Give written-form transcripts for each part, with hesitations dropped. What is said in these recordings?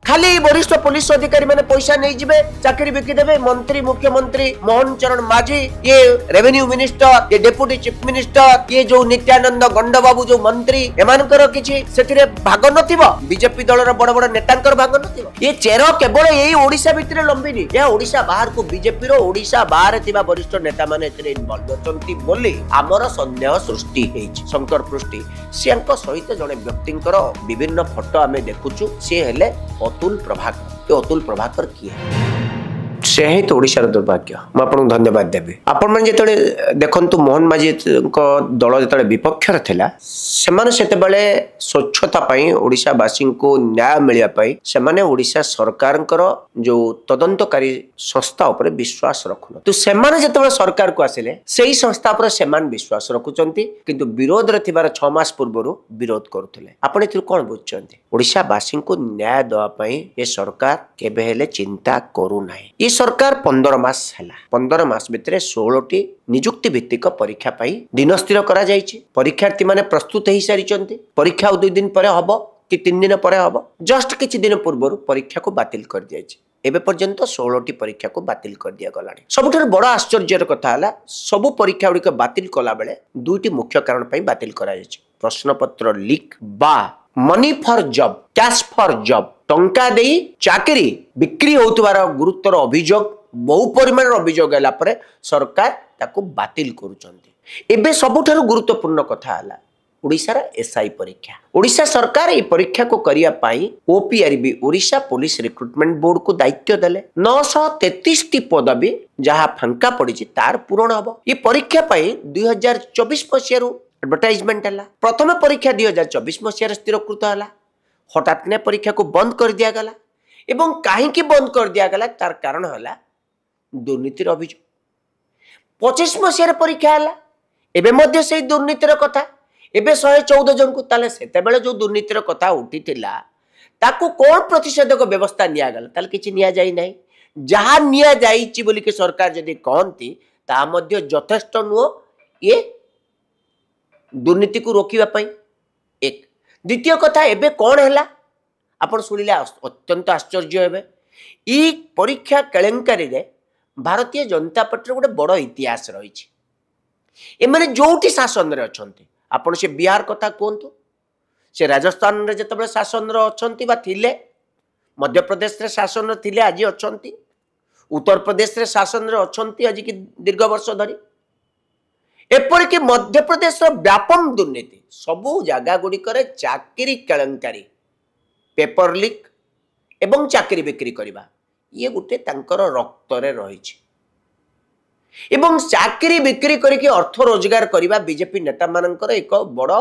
खाली वरिष्ठ पुलिस अधिकारी मैंने पैसा नहीं जिबे चाकरी बिकी देबे मंत्री मुख्यमंत्री मोहन चरण माझी ये रेवेन्यू मिनिस्टर ये डेप्यूटी चीफ मिनिस्टर ये जो नित्यानंद गंड बाबू जो मंत्री एमानकर किछि सेतिरे भाग नथिबो बीजेपी दलर बड़ बड़ नेतांकर भाग नथिबो ये चेरो केवल एई ओडिसा भितरे लंबिनी या ओडिसा बाहर को बीजेपी रो ओडिसा बाहर थिबा वरिष्ठ नेता माने एतिरे इन्वॉल्व होचंती बोली हमर संदेह सृष्टि हेछि शंकर पृष्टि सियांक सहित जने व्यक्तिंकर विभिन्न फोटो आमे देखुछु से हेले अतुल प्रभाकर अतुल प्रभाकर किए से ही तो ओडिशार दुर्भाग्य मुझे धन्यवाद देवी आपण मैंने जो देखु मोहन माझी दल जो विपक्ष थिला सेते स्वच्छता ओडिशावासी को न्याय मिलवाई से ओडिशा सरकार जो तदंतकारी संस्था उपर विश्वास रखुन तो सेमाने जेतेबेले सरकार को आसिले सेही संस्था उपर सेमान विश्वास रखुचंती किंतु विरोध रे थिबार 6 मास पूर्व विरोध करुथिले आपण एथि कोन बुझचंती ओडिशावासी को न्याय दवा पई ये सरकार केबे हेले चिंता करू नाही ये सरकार 15 मास हैला 15 मास भितरे 16टी नियुक्ति भित्तिक परीक्षा पाई दिन स्थिर करा जायछि परीक्षार्थी माने प्रस्तुत हेई सारिचंती परीक्षा 2 दिन परे हबो कि 3 दिन परे हबो जस्ट किछि दिन पूर्व परीक्षा को बातिल कर दियाछि एबे पर्यंत 16टी परीक्षा को बातिल कर दिया गलानी सबुठार बड़ आश्चर्यर कथा हला सबु परीक्षा गुडी बातिल कला बेले दुईटी मुख्य कारण पई बातिल करा जायछि प्रश्नपत्र लीक बा money for job cash for job टंका देई चाकरी बिक्री होतबार गुरुतर अभियोग बहु परिमाण अभियोग हला परे सरकार ताको बातिल करूचंती एबे सबुठार गुरुत्वपूर्ण कथा हला ओडिशार एसआई परीक्षा ओडिशा सरकार ये परीक्षा को करिया पाई ओपीआरबी ओडिशा पुलिस रिक्रुटमेंट बोर्ड को दायित्व देले 933 टी पदवी जहां फांका पड़ी तार पूरण हबो ये परीक्षा पाई 2024 मसियारू एडवर्टाइजमेंट हला प्रथम परीक्षा 2024 मसियार स्थिरकृत हला हठात ने परीक्षा को बंद कर दिया गला एवं काहे की बंद कर दिया गला तार कारण हला दुर्नीतिर अभियोग 25 मसियार परीक्षा हला एबे मध्य से दुर्नीतिर कथा एबे 114 जन को ताले सेते बेले जो दुर्नीतिर कथा उठिथिला ताको कोन प्रतिषेधक व्यवस्था निया गला ताले किछि निया जाई नै जहां निया जाईची बोली के सरकार जदी कहंती ता मध्य यथेष्ट नुओ ये दुर्नीति को रोकिबा पई एक द्वितीय कथा एबे कोन हैला आपण सुनिले अत्यंत आश्चर्य हेबे ई परीक्षा केलेंकारी रे भारतीय जनता पार्टी गोटे बड़ इतिहास रही एमाने जोटी शासन रे अछंती आपण से बिहार कथा कहतु से राजस्थान रे जतबे शासन रे अछंती बा थिले मध्य प्रदेश रे शासन रे थिले आज अछंती उत्तर प्रदेश रे शासन रे अछंती आज की दीर्घ वर्ष धरी एपर कि मध्य प्रदेश रो व्यापक दुर्नीति सबु जगह गुडी करे चाकरी केलेंकारी पेपर लीक एवं चाकरी बिक्री करबा ये गुटे तांकर रक्त रे रहिछि एवं चाकरी बिक्री करके अर्थ रोजगार करबा बीजेपी नेता मानकर एक बड़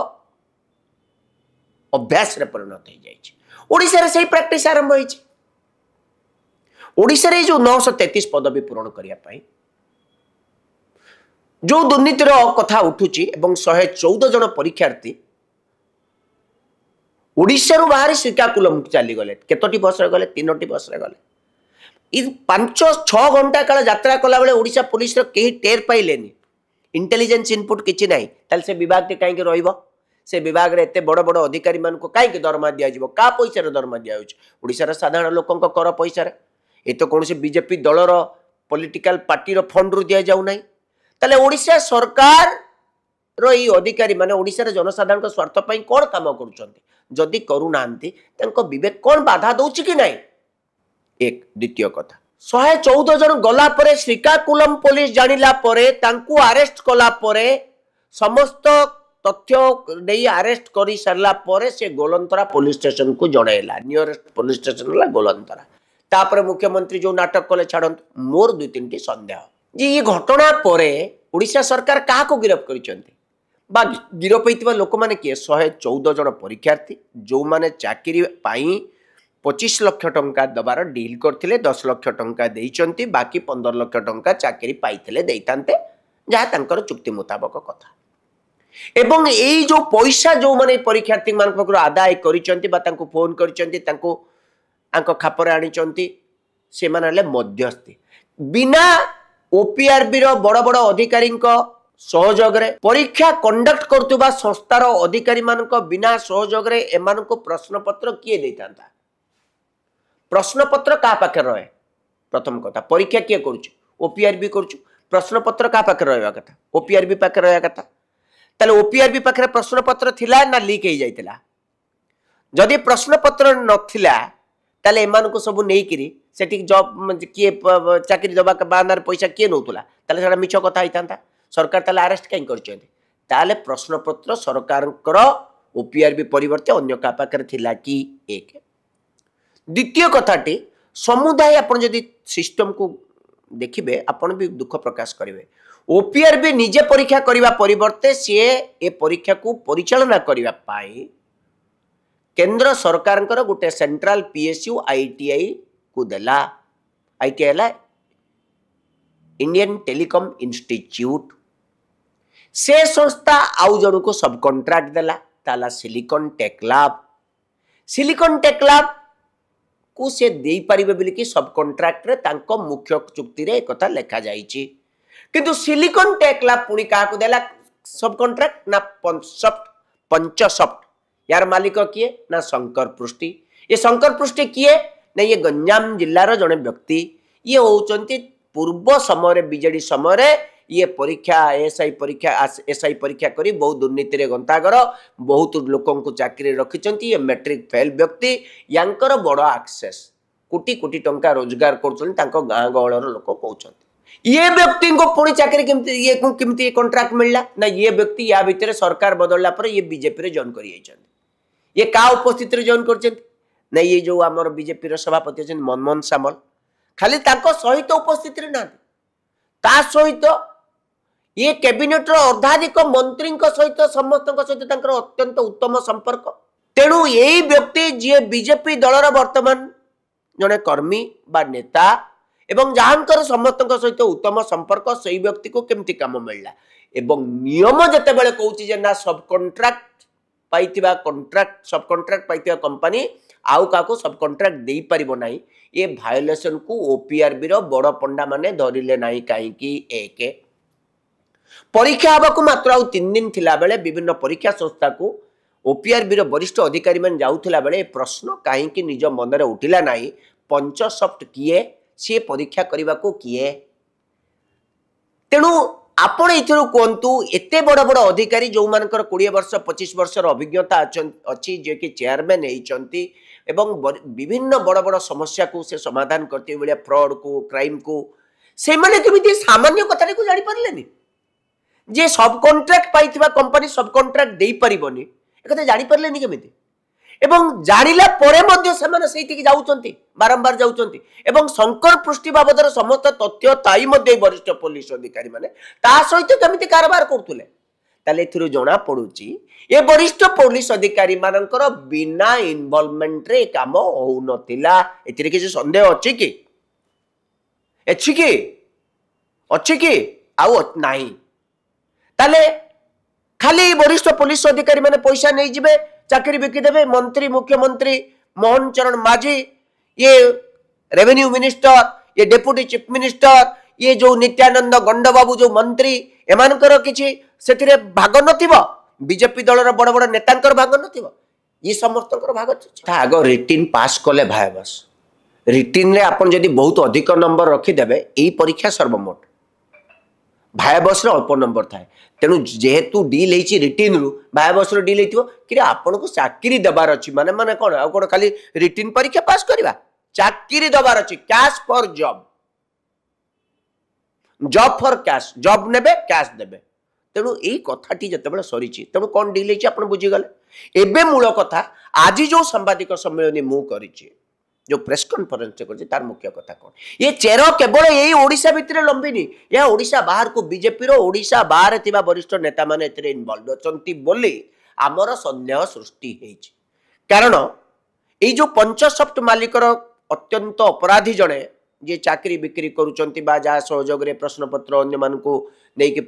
अभ्यास रे परिणत हो जाइछि ओडिसा रे सही प्रैक्टिस आरंभ होइछि ओडिसा रे जो 933 पदवी पूरण करिया पाई जो दुर्नीतिर कथा उठुची एवं 114 जन परीक्षार्थी ओडिसा रु बाहर श्रीकाकुलम चली गले केतोटी बस रे गले 3टी बस रे गले 5-6 घंटा काल यात्रा कला बेले ओडिशा पुलिस रो केही टेर पाइलेनी इंटेलिजेंस इनपुट किछि नाही ताल से विभाग के काहे के रहइबो से विभाग रे एते बड़ बड़ अधिकारी मान को काहे के दरमा दिया जिवो का पैसा रे दरमा दिया होछ ओडिसा रे साधारण लोकन को कर पैसा रे ए तो कोनसे बीजेपी दल रो पॉलिटिकल पार्टी रो फंड रु दिया जाउ नाही ताले ओडिसा सरकार रो ई अधिकारी माने ओडिसा रे जनसाधारण को स्वार्थ पई कोन काम करूचंती जदी करू नांती तंको विवेक कोन बाधा दउची कि नाही एक द्वितीय कथा 114 जन गला परे श्रीकाकुलम पुलिस जानिला परे तांकु अरेस्ट कला परे समस्त तथ्य देई अरेस्ट करी सरला परे से गोलंतरा पुलिस स्टेशन को जणैला नियरेस्ट पुलिस स्टेशन ला गोलंतरा तापर मुख्यमंत्री जो नाटक कले छाडंत मोर 2-3टी संदेह जे ये घटना परे ओडिशा सरकार काहा को गिरफ्त करिसंती बा गिरफ्त होइतिबा लोक माने के 114 जन परीक्षार्थी जो माने चाकरी पाई 25 लाख टंका दबार डील करथिले 10 लाख टंका देइचंती बाकी 15 लाख टंका चाकरी पाइथिले देइतांते जहा तांकर चुक्ति मुताबिक कथा एवं एई जो पैसा जो माने परीक्षार्थी मान पकरो आदाय करिचंती बा तांको फोन करिचंती तांको आंको खापर आनिचंती से मानले मध्यस्थी बिना ओपीआरबी रो बड़ बड़ अधिकारी सहयोग रे परीक्षा कंडक्ट करतुबा संस्थार अधिकारी मान बिना सहयोग रे एमान को प्रश्न पत्र किए देइतांता प्रश्नपत्र क्या पाखे रहे प्रथम कथा परीक्षा किए करुच ओपीआरबी करुच प्रश्नपत्र क्या पाखे रहा कथा ओपीआरबी पाखे रहा कथा ताले ओपीआरबी पाखे प्रश्नपत्र थिला ना लीक हो जाइतिला जदि प्रश्नपत्र नथिला ताले एमान को सब नहीं करी सेठी जॉब किए चाकरी दबा बानार पैसा किए नौतला ताले सेटा मिछ कथा हितांता सरकार ताले अरेस्ट काई करछन्ते ताले प्रश्नपत्र सरकारकर ओपीआरबी परिवर्ते अन्य का पाखे थिला कि एक द्वितीय कथाटी समुदाय आपण जदि सिस्टम को देखिबे आपण भी दुख प्रकाश करिवे ओपीआरबी निजे परीक्षा करिवा परिवर्ते सी ए परीक्षा को परिचालना करिवा पाई केंद्र सरकार गोटे सेंट्रल पीएसयू आईटीआई को देला आईटीआई इंडियन टेलीकॉम इंस्टीट्यूट से संस्था आउ जन को सब कॉन्ट्रैक्ट देला ताला सिलिकॉन टेक लैब को से दे पारिबे बोली कि सब कॉन्ट्रैक्ट रे तांको मुख्य चुक्ति रे एकथा लिखा जाईची किंतु सिलिकॉन टेक लैब पुनी का को देला सब कॉन्ट्रैक्ट ना पंचसॉफ्ट यार मालिक किए ना शंकर पृष्टि ये शंकर पृष्टि किए ना ये गंजाम जिल्लार जड़े व्यक्ति ये होचंती पूर्व समय बीजेडी समय ये परीक्षा एसआई परीक्षा करी बहुत दुर्नीति रे गंतागर बहुत लोकों को चाकरी रखिचंती ये मैट्रिक फेल व्यक्ति यांकर बड़ एक्सेस कोटी कोटी टंका रोजगार करछन तांको गां गहळर लोक कहउछंती ये व्यक्ति को पुणी चाकरी केमती कॉन्ट्रैक्ट मिलला ना ये व्यक्ति या भितर सरकार बदलला पर ये बीजेपी रे जॉइन करि जाइछन ये का उपस्थित रे जॉइन करछन ना ये जो हमर बीजेपी रो सभापति छन मनमोहन सामल खाली तांको सहित उपस्थित रे ना ता सहित ये कैबिनेट रो अर्धाधिक मंत्री सहित समस्त सहित तांकर अत्यंत उत्तम संपर्क तेणु यही व्यक्ति जी बीजेपी दलर वर्तमान जने कर्मी बा नेता एवं जहांकर समस्त सहित उत्तम संपर्क सही व्यक्ति को केमती काम मिलला एवं नियम जते बेले कहउची जे ना सब कॉन्ट्रैक्ट पाइतिबा कंपनी आउ काको सब कॉन्ट्रैक्ट देई परिबो नाही ये वायोलेशन को ओपीआरबी रो बड़ पंडा माने धरिले नाही काहे कि एक परीक्षा हवा को मात्र आउ 3 दिन थिला बेले विभिन्न परीक्षा संस्था को ओपीआरबी रो वरिष्ठ अधिकारी मन जाउथिला बेले प्रश्न काहे कि निज मन रे उठिला नाही पंचसॉफ्ट किए से परीक्षा करने को किए तेणु आपण एथरो कोंतु एते बड़ बड़ अधिकारी जो मानकर 20 वर्ष 25 वर्ष अभिज्ञता अच्छी जे कि चेयरमैन होइचंती एवं विभिन्न बड़ बड़ समस्या को से समाधान करते बेले फ्रॉड को क्राइम को से माने केमिति सामान्य कथा को जानि परलेनी जे सब कॉन्ट्रैक्ट पाइथिबा कंपनी सब कॉन्ट्रैक्ट देई परिबोनी एकथा जानि परलेनी केमिति एवं जानिला परे मध्य सेमाने सेठी जाउचंती बारंबार जाउचंती एवं शंकर पृष्टि बाबदर समस्त तथ्य ताई मध्य वरिष्ठ पुलिस अधिकारी माने ता सहित केमिति कारबार करथुले ताले एथिरो जणा पडुची ए वरिष्ठ पुलिस अधिकारी मानकर बिना इन्वॉल्वमेंट रे काम होउ नथिला एथिरे किछ संदेह अछि कि आउ नाही ताले खाली वरिष्ठ पुलिस अधिकारी माने पैसा नहीं जिबे चाकरी बिकी देवे मंत्री मुख्यमंत्री मोहन चरण माझी ये रेवेन्यू मिनिस्टर ये डेप्यूटी चीफ मिनिस्टर ये जो नित्यानंद गंड बाबू जो मंत्री एमानकर किछि सेथिरे भाग नथिबो बीजेपी दलर बड़ बड़ नेतांकर भाग नथिबो ये समस्तकर भाग था आगो रिटिन पास कले भाई बस रिटिन रे आपण जदी बहुत अधिक नंबर रखी देबे एई परीक्षा सर्वमोट भाई बस रे अल्प नंबर थाए तेणु जेहेतु डील होती रिटिन रु भाई बस डील हो कि आपन को चाकरी देवार अच्छी माने माने कौन आ कौन खाली रिटिन परीक्षा पास करवा चाकरी देवार अच्छी cash for job for cash job नेबे कैश देबे तेणु यही कथाटी जिते सरी तेणु कौन डील होती आप बुझीगले एबे मूल कथा आज जो सांबादिक सम्मेलन मु करिछि जो प्रेस कॉन्फ्रेंस कर तार मुख्य कथा कौन ये चेर केवल यही ओडिशा भितर लंबिनी या ओडिशा बाहर को बीजेपी रो ओडिशा बाहर थिबा वरिष्ठ नेता माने एथिरे इन्वॉल्व अछंती बोली आमर संदेह सृष्टि हेछि कारण ए जो पंचसॉफ्ट मालिकर अत्यंत अपराधी जणे जे चाकरी बिक्री करूचंती बा जा सहयोग रे प्रश्नपत्र अन्य मान को नै कि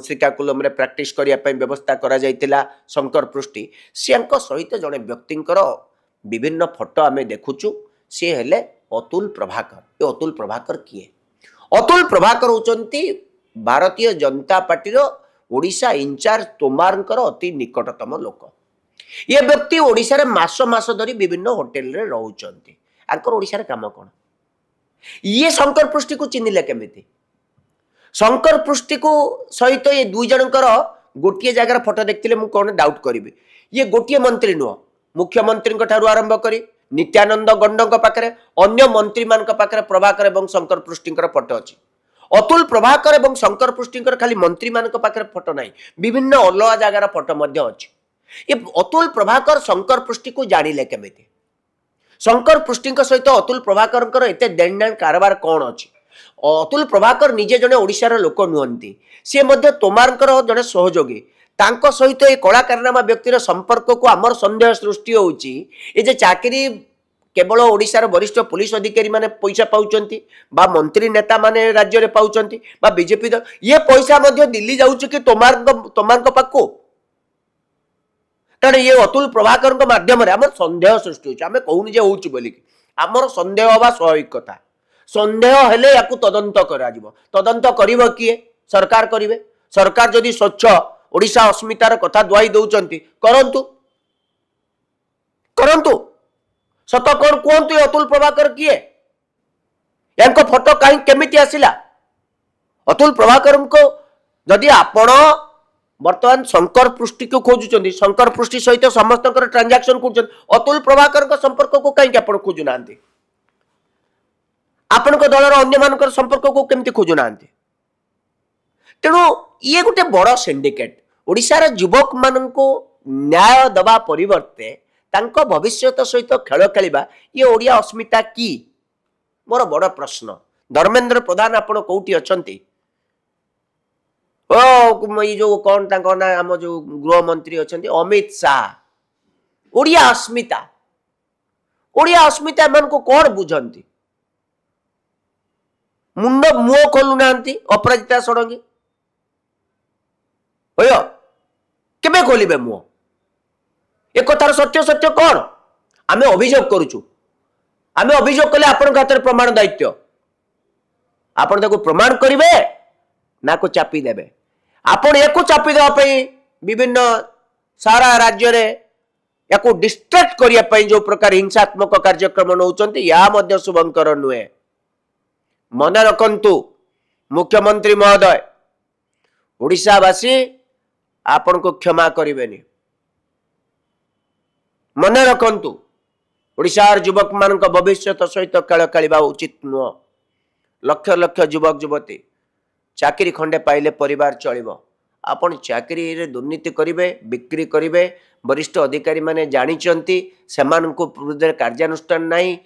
श्रीकाकुलम रे प्रैक्टिस करिया पय व्यवस्था करा जायतिला शंकर पृष्टि सियांक सहित जणे व्यक्तिंकर विभिन्न फोटो आमे देखुचु से हेले अतुल प्रभाकर ये अतुल प्रभाकर किए अतुल प्रभाकर होचंती भारतीय जनता पार्टी रो ओडिशा इंचार्ज तोमारंकर अति निकटतम लोक ये व्यक्ति ओडिशा रे मास मास धरी विभिन्न होटल रे रहउचंती आंकर ओडिशार काम कौन ये शंकर पृष्टि को चिन्हिले केमिति शंकर पृष्टि को सहित ये दुई जनकर गोटे जगार फोटो देखते मुझे कौन डाउट करी ये गोटे मंत्री नुह मुख्यमंत्री ठारू आरंभ करी नित्यानंद गंड पाखे अन्य मंत्री मान पाखे प्रभाकर और शंकर पृष्टि फोटो अच्छी अतुल प्रभाकर और शंकर पृष्टि खाली मंत्री मान पाखे फोटो ना विभिन्न अलग जगार फोटो अच्छी ये अतुल प्रभाकर शंकर पृष्टि को जानिले केमिति शंकर पृष्टि सहित अतुल प्रभाकर एत देणदाण कारबार कौन अच्छी अतुल प्रभाकर निजे जड़े ओडिशार लोक नुहंती सी तोमार जड़े सहयोगी तांको सहित ये कला कारनामा व्यक्तिर संपर्क को आमर संदेह सृष्टि होउची ए जे चाकरी केवल ओडिशार वरिष्ठ पुलिस अधिकारी माने पैसा पाउचंती बा मंत्री नेता माने राज्य रे पाउचंती बा बीजेपी ये पैसा मध्य दिल्ली जाउची कि तोमार पाखो कारण ये अतुल प्रभाकर माध्यम आम संदेह सृष्टि होची आमे कहूनी जे होउची बोली आमर संदेह हवा स्वाभाविक कथा संदेह हेले याकू तदंत करा जिवो तदंत करिवो किए सरकार करिवे सरकार जदि स्वच्छ ओडिशा अस्मितार कथा दुआई दौचंती करंतु करंतु सत कौन कहतु अतुल प्रभाकर किए यांको फोटो कहीं केमिति आसिला अतुल प्रभाकर को जदि आपण वर्तमान शंकर पृष्टि को खोजुचंती शंकर पृष्टि सहित समस्त ट्रांजैक्शन कर अतुल प्रभाकर संपर्क को कहीं आप खोजु ना आपण दलर अन्य मान संपर्क को केमती खोजु ना तेणु ये गोटे बड़ सिंडिकेट ओडिशार युवक मान को न्याय दबा परिवर्ते तांको भविष्यत सहित खेल खेलिबा ये ओडिया अस्मिता की मोर बड़ प्रश्न धर्मेंद्र प्रधान आपण कोठी अछंती ओ ये जो कौन तांको ना हम जो गृह मंत्री अछंती अमित शाह ओडिया अस्मिता मन को कौन बुझंती मुंड मुह खोलु नांती अपराजिता षडंगी होय केबे खोलिबे मुह एक कथार सत्य सत्य कौन आमे अभियोग करूचु आमे अभियोग कले आपन हाथ प्रमाण दायित्व आपन ताको प्रमाण करिवे ना को चापी देबे आपन एको चापी देबा पई विभिन्न सारा राज्य रे याको डिस्ट्रैक्ट करिया पई जो प्रकार हिंसात्मक कार्यक्रम नउचंती या मध्य शुभंकर नुए मन रखंतु मुख्यमंत्री महोदय ओडिशावासी आपन को क्षमा करिवेनी मन रखंतु ओडिशार युवक मान भविष्य सहित खेल खेलिबा उचित नुह लक्ष लक्ष युवक युवती चाकरी खंडे पाइले परिवार चलिबो आपण चाकरी रे दुर्नीति करिवे बिक्री करिवे वरिष्ठ अधिकारी माने जानिचंती सेमान को विरुद्ध कार्यानुष्ठान नाही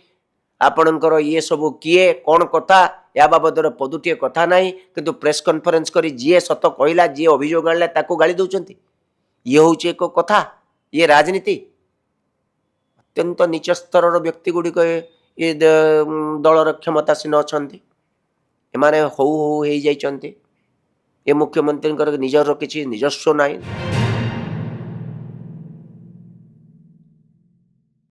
आपणकर ये सब किए कौन कथा या बाबदर पदुटिए कथा नाही किंतु प्रेस कॉन्फ्रेंस करी जी सत कहला जी अभियोग आनला ताको गाली दउचंती ये होची एक कथा ये राजनीति अत्यंत नीच स्तर व्यक्ति गुड़िक ये दलर क्षमतासीन अच्छा एमाने हो जाइछंती ये मुख्यमंत्री निजर किसी निजस्व नाई।